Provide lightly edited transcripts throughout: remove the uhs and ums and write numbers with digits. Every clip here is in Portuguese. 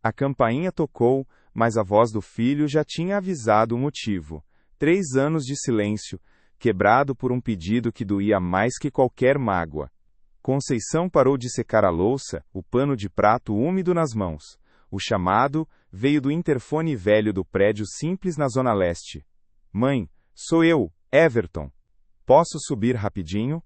A campainha tocou, mas a voz do filho já tinha avisado o motivo. 3 anos de silêncio, quebrado por um pedido que doía mais que qualquer mágoa. Conceição parou de secar a louça, o pano de prato úmido nas mãos. O chamado veio do interfone velho do prédio simples na Zona Leste. Mãe, sou eu, Everton. Posso subir rapidinho?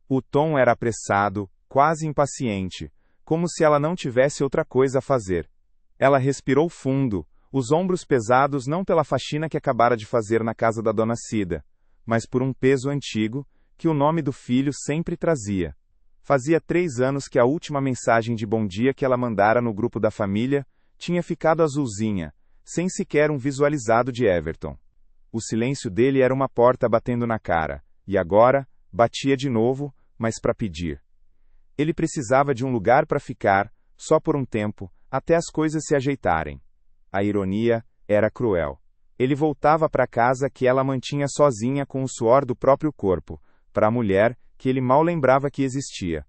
O tom era apressado, quase impaciente, como se ela não tivesse outra coisa a fazer. Ela respirou fundo, os ombros pesados não pela faxina que acabara de fazer na casa da dona Cida, mas por um peso antigo, que o nome do filho sempre trazia. Fazia 3 anos que a última mensagem de bom dia que ela mandara no grupo da família tinha ficado azulzinha, sem sequer um visualizado de Everton. O silêncio dele era uma porta batendo na cara, e agora, batia de novo, mas para pedir. Ele precisava de um lugar para ficar, só por um tempo, até as coisas se ajeitarem. A ironia era cruel. Ele voltava para casa que ela mantinha sozinha com o suor do próprio corpo, para a mulher que ele mal lembrava que existia.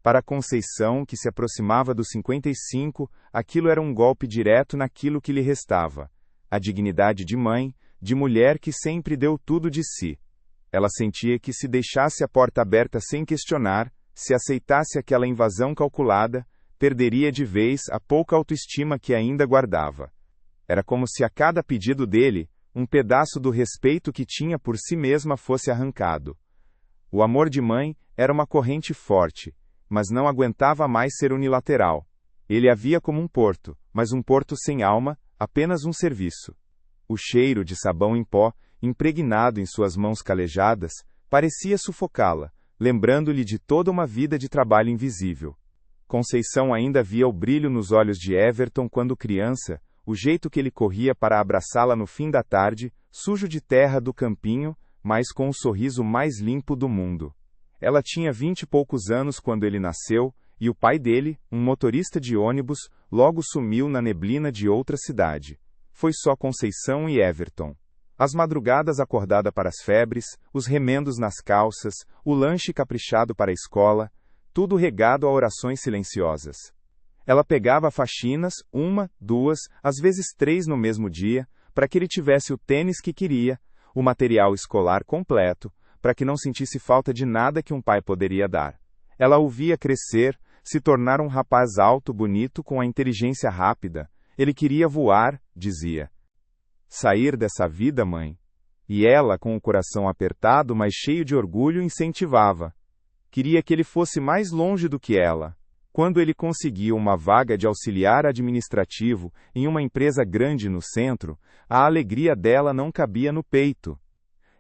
Para a Conceição, que se aproximava dos 55, aquilo era um golpe direto naquilo que lhe restava. A dignidade de mãe, de mulher que sempre deu tudo de si. Ela sentia que se deixasse a porta aberta sem questionar, se aceitasse aquela invasão calculada, perderia de vez a pouca autoestima que ainda guardava. Era como se a cada pedido dele, um pedaço do respeito que tinha por si mesma fosse arrancado. O amor de mãe era uma corrente forte, mas não aguentava mais ser unilateral. Ele a via como um porto, mas um porto sem alma, apenas um serviço. O cheiro de sabão em pó, impregnado em suas mãos calejadas, parecia sufocá-la, lembrando-lhe de toda uma vida de trabalho invisível. Conceição ainda via o brilho nos olhos de Everton quando criança, o jeito que ele corria para abraçá-la no fim da tarde, sujo de terra do campinho, mas com o sorriso mais limpo do mundo. Ela tinha 20 e poucos anos quando ele nasceu, e o pai dele, um motorista de ônibus, logo sumiu na neblina de outra cidade. Foi só Conceição e Everton. As madrugadas acordada para as febres, os remendos nas calças, o lanche caprichado para a escola, tudo regado a orações silenciosas. Ela pegava faxinas, 1, 2, às vezes 3 no mesmo dia, para que ele tivesse o tênis que queria, o material escolar completo, para que não sentisse falta de nada que um pai poderia dar. Ela o via crescer, se tornar um rapaz alto, bonito, com a inteligência rápida. Ele queria voar, dizia. Sair dessa vida, mãe. E ela, com o coração apertado, mas cheio de orgulho, incentivava. Queria que ele fosse mais longe do que ela. Quando ele conseguiu uma vaga de auxiliar administrativo em uma empresa grande no centro, a alegria dela não cabia no peito.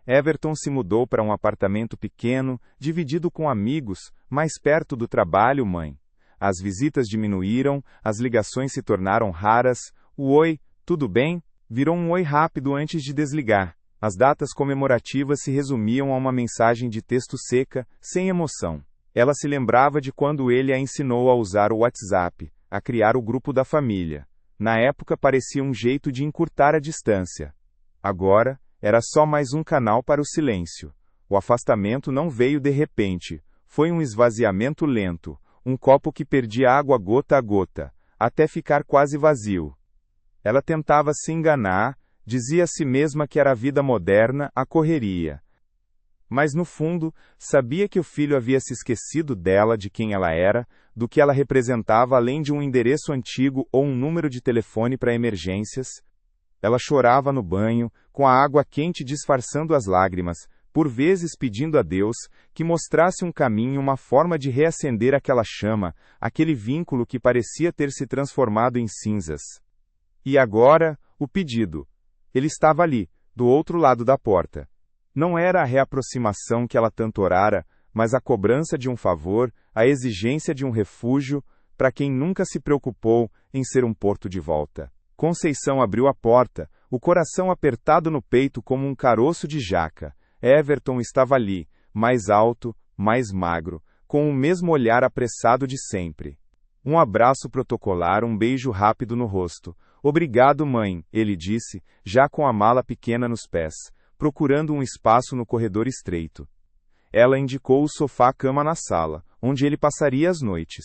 Everton se mudou para um apartamento pequeno, dividido com amigos, mais perto do trabalho, mãe. As visitas diminuíram, as ligações se tornaram raras, o oi, tudo bem, virou um oi rápido antes de desligar. As datas comemorativas se resumiam a uma mensagem de texto seca, sem emoção. Ela se lembrava de quando ele a ensinou a usar o WhatsApp, a criar o grupo da família. Na época parecia um jeito de encurtar a distância. Agora, era só mais um canal para o silêncio. O afastamento não veio de repente, foi um esvaziamento lento, um copo que perdia água gota a gota, até ficar quase vazio. Ela tentava se enganar, dizia a si mesma que era a vida moderna, a correria. Mas no fundo, sabia que o filho havia se esquecido dela, de quem ela era, do que ela representava além de um endereço antigo ou um número de telefone para emergências. Ela chorava no banho, com a água quente disfarçando as lágrimas, por vezes pedindo a Deus que mostrasse um caminho, uma forma de reacender aquela chama, aquele vínculo que parecia ter se transformado em cinzas. E agora, o pedido. Ele estava ali, do outro lado da porta. Não era a reaproximação que ela tanto orara, mas a cobrança de um favor, a exigência de um refúgio, para quem nunca se preocupou em ser um porto de volta. Conceição abriu a porta, o coração apertado no peito como um caroço de jaca. Everton estava ali, mais alto, mais magro, com o mesmo olhar apressado de sempre. Um abraço protocolar, um beijo rápido no rosto. Obrigado, mãe, ele disse, já com a mala pequena nos pés, procurando um espaço no corredor estreito. Ela indicou o sofá-cama na sala, onde ele passaria as noites.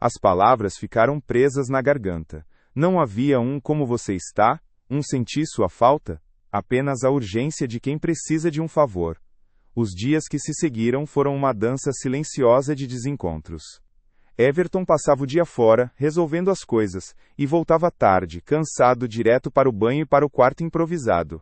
As palavras ficaram presas na garganta. Não havia um como você está, um sentir sua falta, apenas a urgência de quem precisa de um favor. Os dias que se seguiram foram uma dança silenciosa de desencontros. Everton passava o dia fora, resolvendo as coisas, e voltava tarde, cansado, direto para o banho e para o quarto improvisado.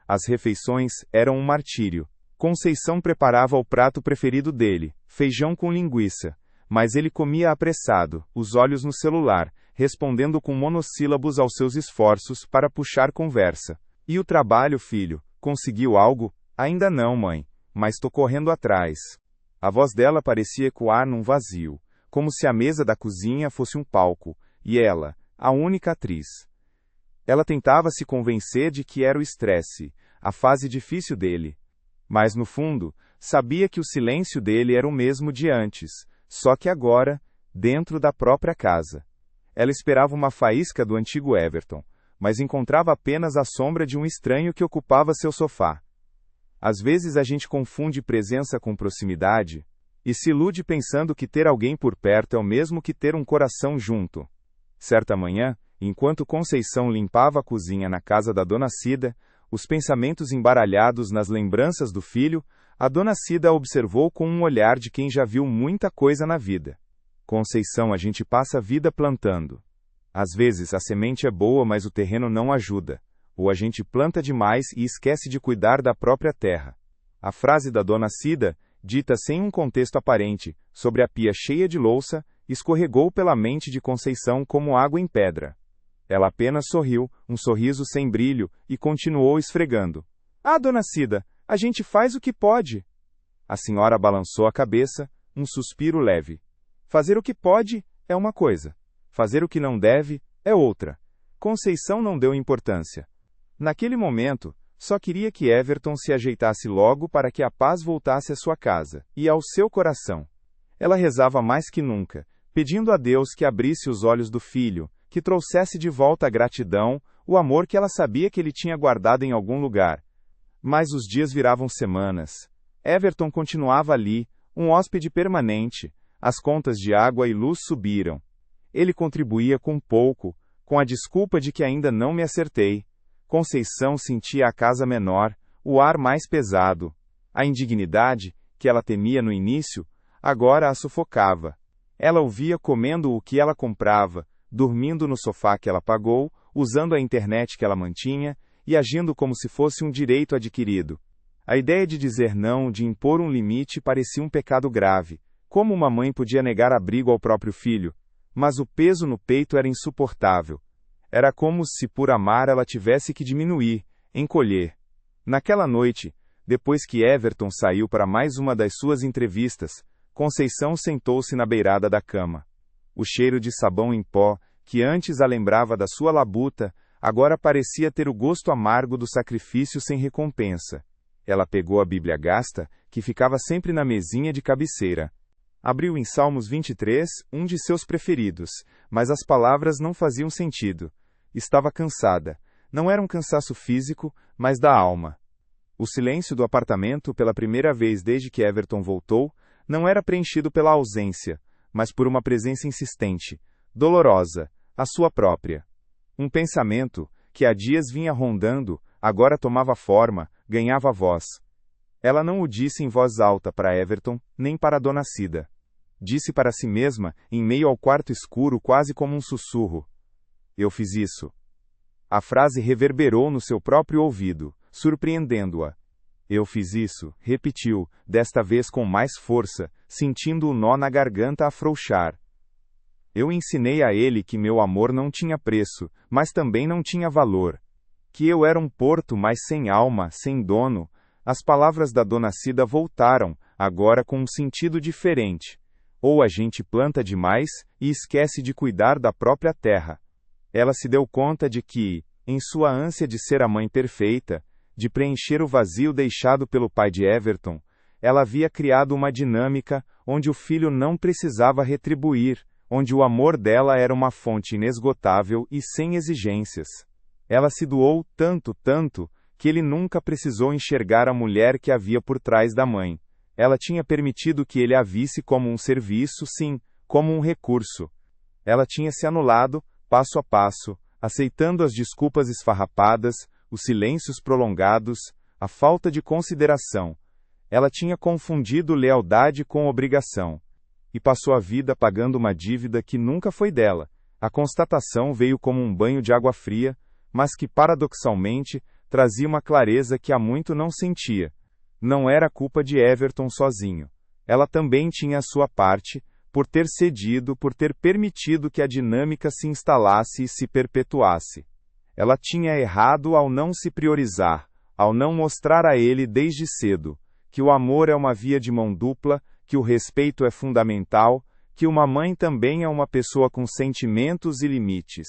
As refeições eram um martírio. Conceição preparava o prato preferido dele, feijão com linguiça, mas ele comia apressado, os olhos no celular, respondendo com monossílabos aos seus esforços para puxar conversa. E o trabalho, filho? Conseguiu algo? Ainda não, mãe, mas tô correndo atrás. A voz dela parecia ecoar num vazio, como se a mesa da cozinha fosse um palco, e ela, a única atriz. Ela tentava se convencer de que era o estresse, a fase difícil dele. Mas no fundo, sabia que o silêncio dele era o mesmo de antes, só que agora, dentro da própria casa. Ela esperava uma faísca do antigo Everton, mas encontrava apenas a sombra de um estranho que ocupava seu sofá. Às vezes a gente confunde presença com proximidade, e se ilude pensando que ter alguém por perto é o mesmo que ter um coração junto. Certa manhã, enquanto Conceição limpava a cozinha na casa da Dona Cida, os pensamentos embaralhados nas lembranças do filho, a Dona Cida a observou com um olhar de quem já viu muita coisa na vida. Conceição, a gente passa a vida plantando. Às vezes a semente é boa, mas o terreno não ajuda. Ou a gente planta demais e esquece de cuidar da própria terra. A frase da Dona Cida, dita sem um contexto aparente, sobre a pia cheia de louça, escorregou pela mente de Conceição como água em pedra. Ela apenas sorriu, um sorriso sem brilho, e continuou esfregando. Ah, Dona Cida, a gente faz o que pode. A senhora balançou a cabeça, um suspiro leve. Fazer o que pode é uma coisa. Fazer o que não deve é outra. Conceição não deu importância. Naquele momento, só queria que Everton se ajeitasse logo para que a paz voltasse à sua casa, e ao seu coração. Ela rezava mais que nunca, pedindo a Deus que abrisse os olhos do filho, que trouxesse de volta a gratidão, o amor que ela sabia que ele tinha guardado em algum lugar. Mas os dias viravam semanas. Everton continuava ali, um hóspede permanente. As contas de água e luz subiram. Ele contribuía com pouco, com a desculpa de que ainda não me acertei. Conceição sentia a casa menor, o ar mais pesado. A indignidade, que ela temia no início, agora a sufocava. Ela o via comendo o que ela comprava, dormindo no sofá que ela pagou, usando a internet que ela mantinha, e agindo como se fosse um direito adquirido. A ideia de dizer não, de impor um limite, parecia um pecado grave. Como uma mãe podia negar abrigo ao próprio filho? Mas o peso no peito era insuportável. Era como se por amar ela tivesse que diminuir, encolher. Naquela noite, depois que Everton saiu para mais uma das suas entrevistas, Conceição sentou-se na beirada da cama. O cheiro de sabão em pó, que antes a lembrava da sua labuta, agora parecia ter o gosto amargo do sacrifício sem recompensa. Ela pegou a Bíblia gasta, que ficava sempre na mesinha de cabeceira. Abriu em Salmos 23, um de seus preferidos, mas as palavras não faziam sentido. Estava cansada. Não era um cansaço físico, mas da alma. O silêncio do apartamento, pela primeira vez desde que Everton voltou, não era preenchido pela ausência, mas por uma presença insistente, dolorosa, a sua própria. Um pensamento, que há dias vinha rondando, agora tomava forma, ganhava voz. Ela não o disse em voz alta para Everton, nem para Dona Cida. Disse para si mesma, em meio ao quarto escuro, quase como um sussurro. Eu fiz isso. A frase reverberou no seu próprio ouvido, surpreendendo-a. Eu fiz isso, repetiu, desta vez com mais força, sentindo o nó na garganta afrouxar. Eu ensinei a ele que meu amor não tinha preço, mas também não tinha valor. Que eu era um porto, mas sem alma, sem dono. As palavras da Dona Cida voltaram, agora com um sentido diferente. Ou a gente planta demais e esquece de cuidar da própria terra. Ela se deu conta de que, em sua ânsia de ser a mãe perfeita, de preencher o vazio deixado pelo pai de Everton, ela havia criado uma dinâmica onde o filho não precisava retribuir, onde o amor dela era uma fonte inesgotável e sem exigências. Ela se doou tanto, que ele nunca precisou enxergar a mulher que havia por trás da mãe. Ela tinha permitido que ele a visse como um serviço, sim, como um recurso. Ela tinha se anulado, passo a passo, aceitando as desculpas esfarrapadas, os silêncios prolongados, a falta de consideração. Ela tinha confundido lealdade com obrigação. E passou a vida pagando uma dívida que nunca foi dela. A constatação veio como um banho de água fria, mas que, paradoxalmente, trazia uma clareza que há muito não sentia. Não era culpa de Everton sozinho. Ela também tinha a sua parte, por ter cedido, por ter permitido que a dinâmica se instalasse e se perpetuasse. Ela tinha errado ao não se priorizar, ao não mostrar a ele desde cedo que o amor é uma via de mão dupla, que o respeito é fundamental, que uma mãe também é uma pessoa com sentimentos e limites.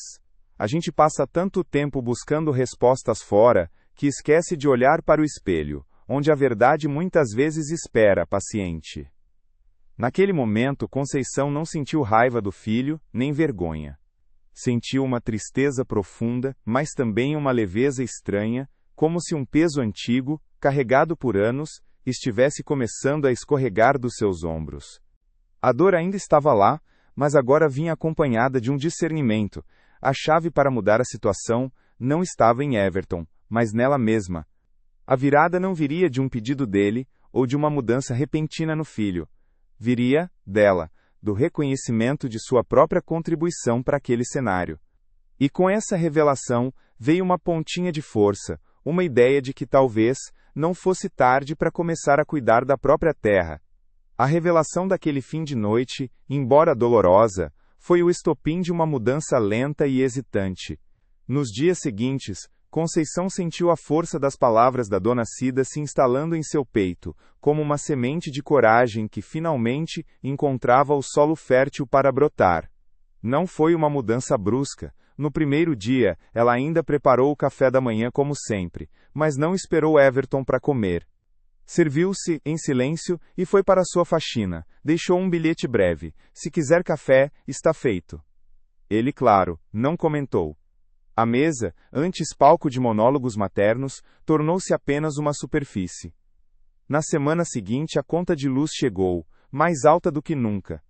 A gente passa tanto tempo buscando respostas fora, que esquece de olhar para o espelho, onde a verdade muitas vezes espera, paciente. Naquele momento, Conceição não sentiu raiva do filho, nem vergonha. Sentiu uma tristeza profunda, mas também uma leveza estranha, como se um peso antigo, carregado por anos, estivesse começando a escorregar dos seus ombros. A dor ainda estava lá, mas agora vinha acompanhada de um discernimento. A chave para mudar a situação não estava em Everton, mas nela mesma. A virada não viria de um pedido dele, ou de uma mudança repentina no filho. Viria, dela, do reconhecimento de sua própria contribuição para aquele cenário. E com essa revelação, veio uma pontinha de força, uma ideia de que talvez não fosse tarde para começar a cuidar da própria terra. A revelação daquele fim de noite, embora dolorosa, foi o estopim de uma mudança lenta e hesitante. Nos dias seguintes, Conceição sentiu a força das palavras da dona Cida se instalando em seu peito, como uma semente de coragem que finalmente encontrava o solo fértil para brotar. Não foi uma mudança brusca. No primeiro dia, ela ainda preparou o café da manhã como sempre, mas não esperou Everton para comer. Serviu-se, em silêncio, e foi para sua faxina. Deixou um bilhete breve. Se quiser café, está feito. Ele, claro, não comentou. A mesa, antes palco de monólogos maternos, tornou-se apenas uma superfície. Na semana seguinte a conta de luz chegou, mais alta do que nunca.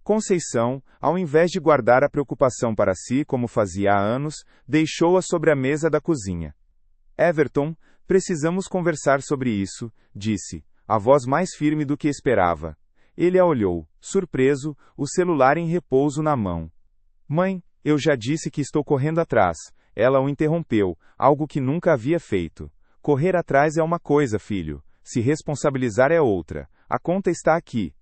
Conceição, ao invés de guardar a preocupação para si como fazia há anos, deixou-a sobre a mesa da cozinha. Everton, precisamos conversar sobre isso, disse, a voz mais firme do que esperava. Ele a olhou, surpreso, o celular em repouso na mão. Mãe, eu já disse que estou correndo atrás. Ela o interrompeu, algo que nunca havia feito. Correr atrás é uma coisa, filho. Se responsabilizar é outra. A conta está aqui.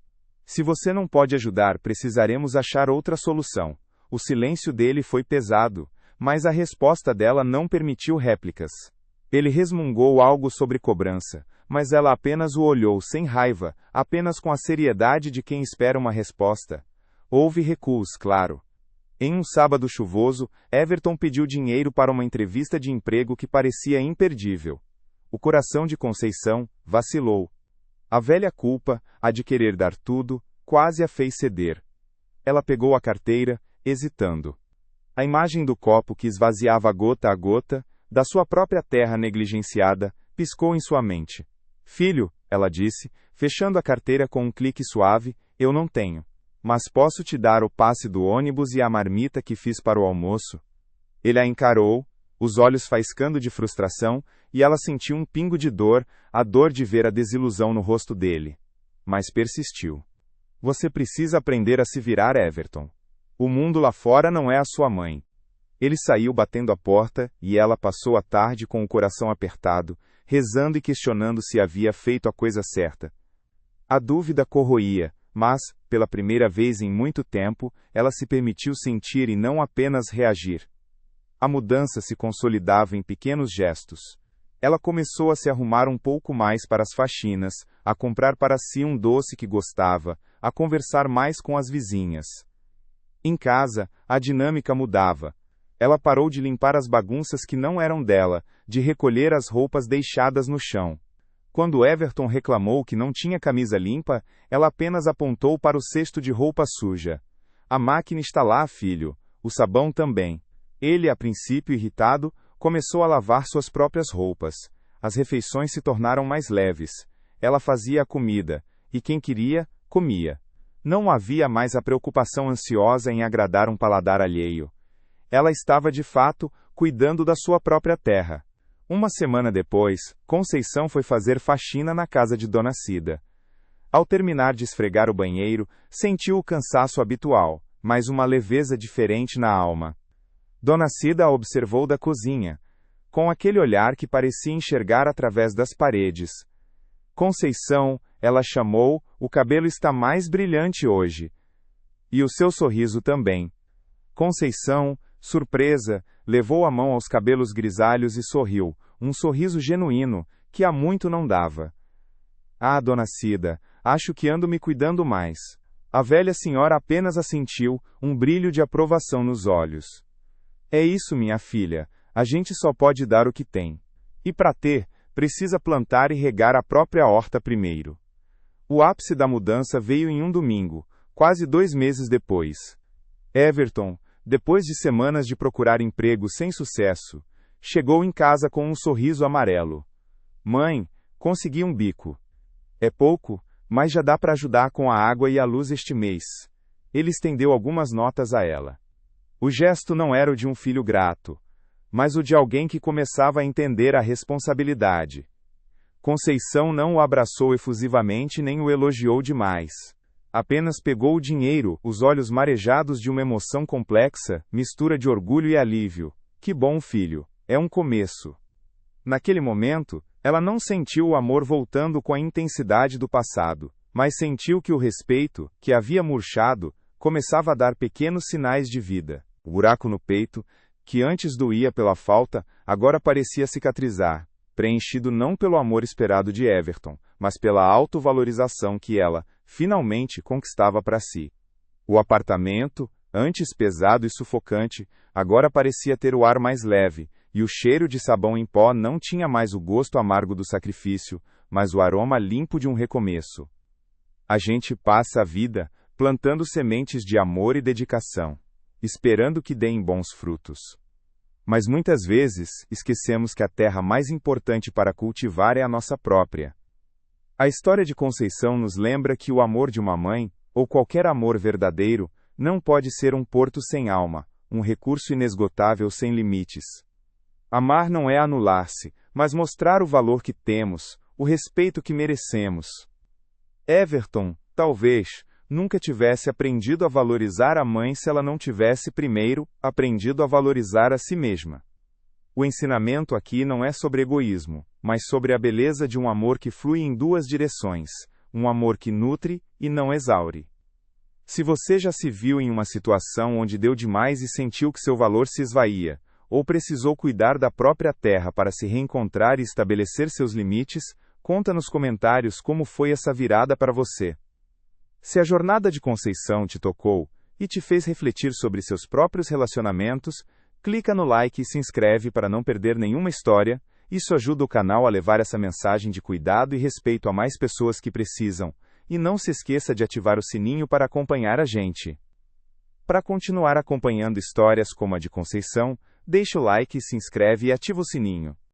Se você não pode ajudar, precisaremos achar outra solução. O silêncio dele foi pesado, mas a resposta dela não permitiu réplicas. Ele resmungou algo sobre cobrança, mas ela apenas o olhou sem raiva, apenas com a seriedade de quem espera uma resposta. Houve recuos, claro. Em um sábado chuvoso, Everton pediu dinheiro para uma entrevista de emprego que parecia imperdível. O coração de Conceição vacilou. A velha culpa, a de querer dar tudo, quase a fez ceder. Ela pegou a carteira, hesitando. A imagem do copo que esvaziava gota a gota, da sua própria terra negligenciada, piscou em sua mente. Filho, ela disse, fechando a carteira com um clique suave, eu não tenho. Mas posso te dar o passe do ônibus e a marmita que fiz para o almoço? Ele a encarou, os olhos faiscando de frustração, e ela sentiu um pingo de dor, a dor de ver a desilusão no rosto dele. Mas persistiu. Você precisa aprender a se virar, Everton. O mundo lá fora não é a sua mãe. Ele saiu batendo a porta, e ela passou a tarde com o coração apertado, rezando e questionando se havia feito a coisa certa. A dúvida corroía, mas, pela primeira vez em muito tempo, ela se permitiu sentir e não apenas reagir. A mudança se consolidava em pequenos gestos. Ela começou a se arrumar um pouco mais para as faxinas, a comprar para si um doce que gostava, a conversar mais com as vizinhas. Em casa, a dinâmica mudava. Ela parou de limpar as bagunças que não eram dela, de recolher as roupas deixadas no chão. Quando Everton reclamou que não tinha camisa limpa, ela apenas apontou para o cesto de roupa suja. A máquina está lá, filho. O sabão também. Ele, a princípio irritado, começou a lavar suas próprias roupas. As refeições se tornaram mais leves. Ela fazia a comida, e quem queria, comia. Não havia mais a preocupação ansiosa em agradar um paladar alheio. ela estava de fato cuidando da sua própria terra. Uma semana depois, Conceição foi fazer faxina na casa de Dona Cida. Ao terminar de esfregar o banheiro, sentiu o cansaço habitual, mas uma leveza diferente na alma. Dona Cida a observou da cozinha, com aquele olhar que parecia enxergar através das paredes. Conceição, ela chamou, o cabelo está mais brilhante hoje. E o seu sorriso também. Conceição, surpresa, levou a mão aos cabelos grisalhos e sorriu, um sorriso genuíno, que há muito não dava. Ah, Dona Cida, acho que ando me cuidando mais. A velha senhora apenas assentiu, um brilho de aprovação nos olhos. É isso, minha filha, a gente só pode dar o que tem. E para ter, precisa plantar e regar a própria horta primeiro. O ápice da mudança veio em um domingo, quase 2 meses depois. Everton, depois de semanas de procurar emprego sem sucesso, chegou em casa com um sorriso amarelo. Mãe, consegui um bico. É pouco, mas já dá para ajudar com a água e a luz este mês. Ele estendeu algumas notas a ela. O gesto não era o de um filho grato, mas o de alguém que começava a entender a responsabilidade. Conceição não o abraçou efusivamente nem o elogiou demais. Apenas pegou o dinheiro, os olhos marejados de uma emoção complexa, mistura de orgulho e alívio. Que bom, filho, é um começo. Naquele momento, ela não sentiu o amor voltando com a intensidade do passado, mas sentiu que o respeito, que havia murchado, começava a dar pequenos sinais de vida. O buraco no peito, que antes doía pela falta, agora parecia cicatrizar, preenchido não pelo amor esperado de Everton, mas pela autovalorização que ela, finalmente, conquistava para si. O apartamento, antes pesado e sufocante, agora parecia ter o ar mais leve, e o cheiro de sabão em pó não tinha mais o gosto amargo do sacrifício, mas o aroma limpo de um recomeço. A gente passa a vida plantando sementes de amor e dedicação, esperando que deem bons frutos. Mas muitas vezes, esquecemos que a terra mais importante para cultivar é a nossa própria. A história de Conceição nos lembra que o amor de uma mãe, ou qualquer amor verdadeiro, não pode ser um porto sem alma, um recurso inesgotável sem limites. Amar não é anular-se, mas mostrar o valor que temos, o respeito que merecemos. Everton, talvez, nunca tivesse aprendido a valorizar a mãe se ela não tivesse primeiro aprendido a valorizar a si mesma. O ensinamento aqui não é sobre egoísmo, mas sobre a beleza de um amor que flui em 2 direções, um amor que nutre e não exaure. Se você já se viu em uma situação onde deu demais e sentiu que seu valor se esvaía, ou precisou cuidar da própria terra para se reencontrar e estabelecer seus limites, conta nos comentários como foi essa virada para você. Se a jornada de Conceição te tocou e te fez refletir sobre seus próprios relacionamentos, clica no like e se inscreve para não perder nenhuma história. Isso ajuda o canal a levar essa mensagem de cuidado e respeito a mais pessoas que precisam. E não se esqueça de ativar o sininho para acompanhar a gente. Para continuar acompanhando histórias como a de Conceição, deixa o like, se inscreve e ativa o sininho.